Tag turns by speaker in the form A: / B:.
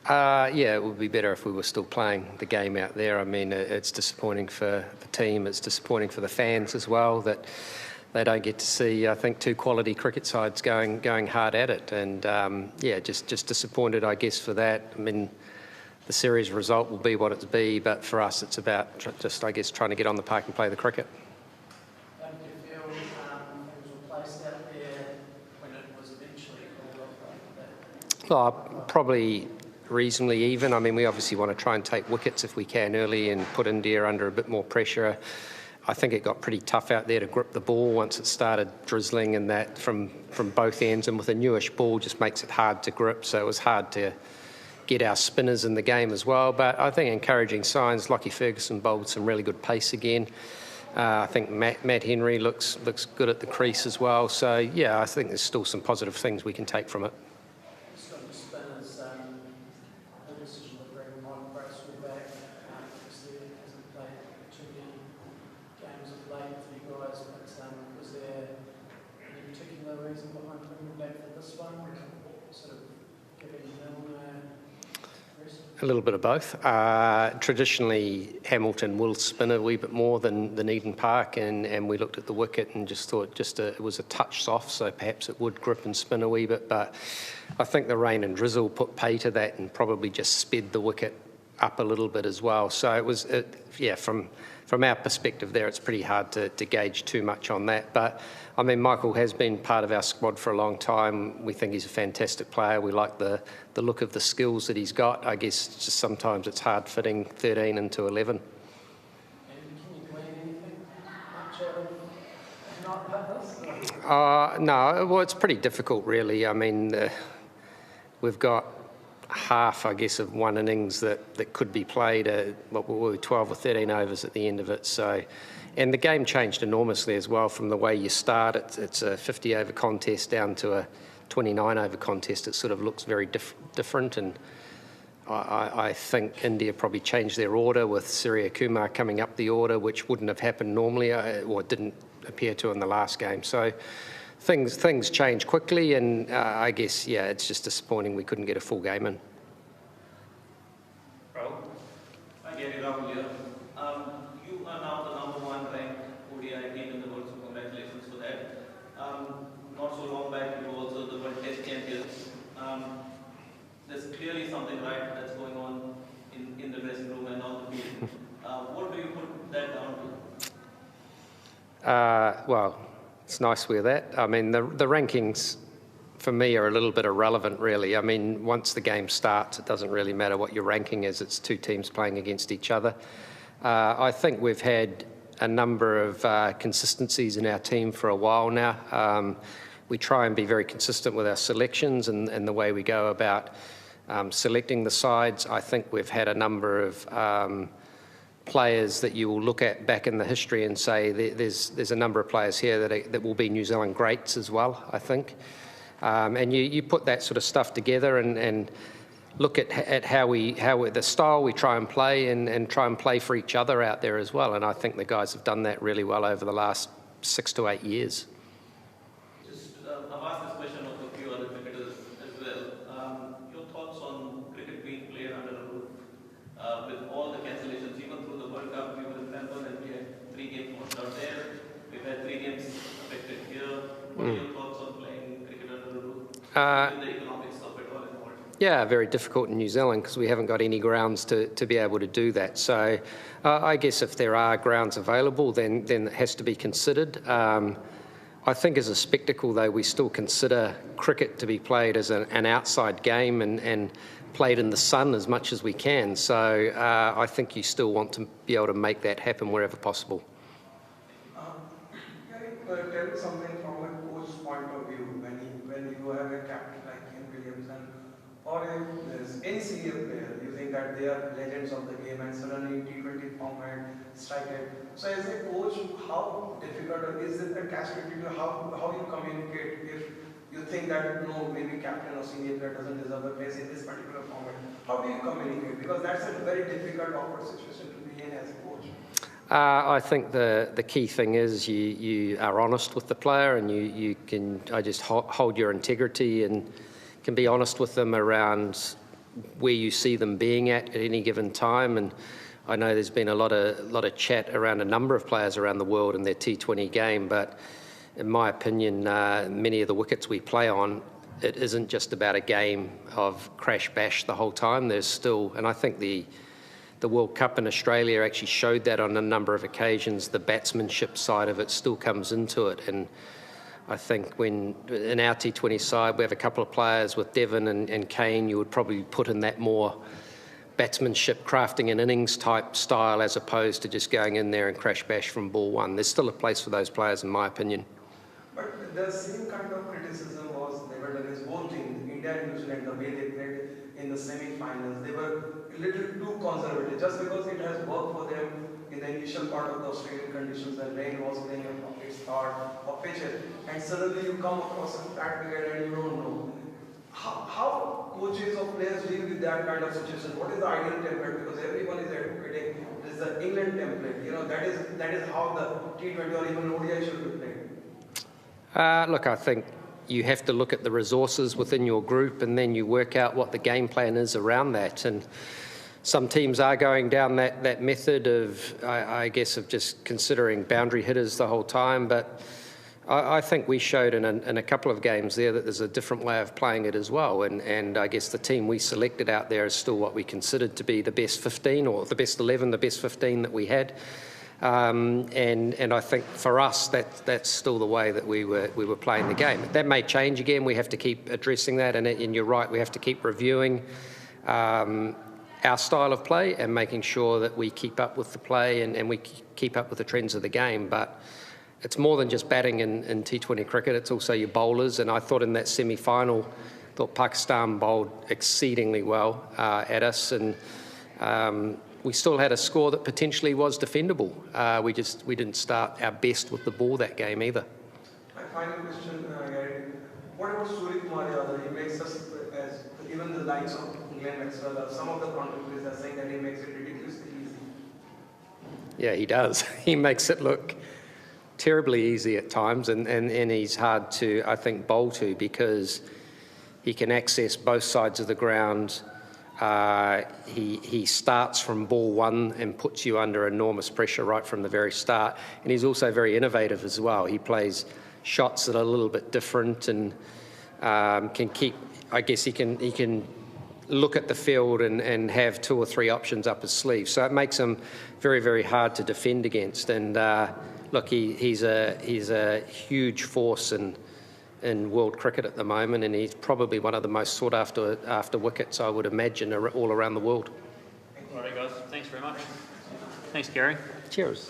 A: Yeah, it would be better if we were still playing the game out there. I mean, it's disappointing for the team. It's disappointing for the fans as well that they don't get to see, I think, two quality cricket sides going hard at it. And, yeah, just disappointed, I guess, for that. I mean, the series result will be what it's be, but for us it's about just, I guess, trying to get on the park and play the cricket.
B: How did you feel things were placed out there when it was eventually called off like that?
A: Well, probably reasonably even. I mean, we obviously want to try and take wickets if we can early and put India under a bit more pressure. I think it got pretty tough out there to grip the ball once it started drizzling, and that from both ends, and with a newish ball just makes it hard to grip, so it was hard to get our spinners in the game as well. But I think encouraging signs. Lockie Ferguson bowled some really good pace again. I think Matt Henry looks good at the crease as well. So yeah, I think there's still some positive things we can take from it.
B: Just on the spinners, the decision to bring Mike Bracewell back, obviously hasn't played too many games of late for you guys, but was there any particular reason behind bringing him back for this one? Sort of giving him
A: A little bit of both. Traditionally, Hamilton will spin a wee bit more than Eden Park, and we looked at the wicket and just thought it was a touch soft, so perhaps it would grip and spin a wee bit. But I think the rain and drizzle put pay to that and probably just sped the wicket up a little bit as well. So it was, yeah, from our perspective there, it's pretty hard to gauge too much on that. But I mean, Michael has been part of our squad for a long time. We think he's a fantastic player. We like the look of the skills that he's got. I guess just sometimes it's hard fitting 13 into 11.
B: And can you glean anything much out of not this?
A: No, well, it's pretty difficult, really. I mean, we've got half, I guess, of one innings that could be played at 12 or 13 overs at the end of it. So, and the game changed enormously as well from the way you start. It's a 50-over contest down to a 29-over contest. It sort of looks very different, and I think India probably changed their order with Surya Kumar coming up the order, which wouldn't have happened normally, or didn't appear to in the last game. So things change quickly, and I guess, yeah, it's just disappointing we couldn't get a full game in.
C: Rahul? Hi, Gary. Rahul here. You are now the #1 ranked ODI team in the world, so congratulations for that. Not so long back, you were also the World Test champions. There's clearly something right that's going on in the dressing room and on the field. What do you put that down to?
A: Well, it's nice with that. I mean, the rankings for me are a little bit irrelevant, really. I mean, once the game starts, it doesn't really matter what your ranking is. It's two teams playing against each other. I think we've had a number of consistencies in our team for a while now. We try and be very consistent with our selections and the way we go about selecting the sides. I think we've had a number of players that you will look at back in the history and say there's a number of players here that will be New Zealand greats as well, I think. And you put that sort of stuff together and look at how the style we try and play and try and play for each other out there as well. And I think the guys have done that really well over the last 6 to 8 years.
C: I've asked this question of a few other cricketers as well. Your thoughts on cricket being played under a roof with all the cancellations, even through the World Cup, we were in Melbourne and we had 3 games pushed out there. We've had 3 games affected here. What are your thoughts on playing cricket under a roof? The economics of it all involved.
A: Yeah, very difficult in New Zealand because we haven't got any grounds to be able to do that. So I guess if there are grounds available, then it has to be considered. I think as a spectacle, though, we still consider cricket to be played as an outside game and played in the sun as much as we can. So I think you still want to be able to make that happen wherever possible.
D: Can you tell me something from a coach's point of view when you have a captain like Ian Williamson, or if there's any senior player, you think that they are legends of the game and suddenly in T20 format strike it. So as a coach, how difficult is it a catch-22? How you communicate if you think that no, maybe captain or senior player doesn't deserve a place in this particular format? How do you communicate? Because that's a very difficult, awkward situation to be in as a coach.
A: I think the key thing is you are honest with the player, and you can just hold your integrity and can be honest with them around where you see them being at any given time. And I know there's been a lot of chat around a number of players around the world in their T20 game, but in my opinion, many of the wickets we play on, it isn't just about a game of crash bash the whole time. There's still, and I think the World Cup in Australia actually showed that on a number of occasions. The batsmanship side of it still comes into it, and I think when in our T20 side we have a couple of players with Devon and Kane, you would probably put in that more batsmanship, crafting an innings type style as opposed to just going in there and crash bash from ball one. There's still a place for those players in my opinion.
D: But the same kind of criticism was leveled against both teams, India and New Zealand, the way they played in the semi-finals. They were a little too conservative, just because it has worked for them in the initial part of the Australian conditions when rain was playing its part of pitches, and suddenly you come across a flat wicket and you don't know. How coaches or players deal with that kind of situation? What is the ideal template? Because everyone is advocating this is the England template. You know, that is how the T20 or even ODI should be played.
A: Look, I think you have to look at the resources within your group and then you work out what the game plan is around that. And some teams are going down that method of, I guess, of just considering boundary hitters the whole time. But I think we showed in a couple of games there that there's a different way of playing it as well. And I guess the team we selected out there is still what we considered to be the best 15 or the best 11, the best 15 that we had. And I think for us, that's still the way that we were playing the game. That may change again. We have to keep addressing that. And you're right, we have to keep reviewing our style of play and making sure that we keep up with the play and we keep up with the trends of the game. But it's more than just batting in T20 cricket. It's also your bowlers. And I thought in that semi-final, Pakistan bowled exceedingly well at us. And we still had a score that potentially was defendable. We didn't start our best with the ball that game either.
D: My final question, Gary. What about Suryakumar Yadav? He makes us, as even the likes of Glenn Maxwell, some of the commentators are saying that he makes it ridiculously easy.
A: Yeah, he does. He makes it look terribly easy at times, and he's hard to, I think, bowl to because he can access both sides of the ground. He starts from ball one and puts you under enormous pressure right from the very start. And he's also very innovative as well. He plays shots that are a little bit different and can keep, I guess he can look at the field and have 2 or 3 options up his sleeve. So it makes him very, very hard to defend against. And look, he's a huge force in world cricket at the moment, and he's probably one of the most sought after wickets, I would imagine, all around the world.
E: All right, guys. Thanks very much. Thanks, Gary.
A: Cheers.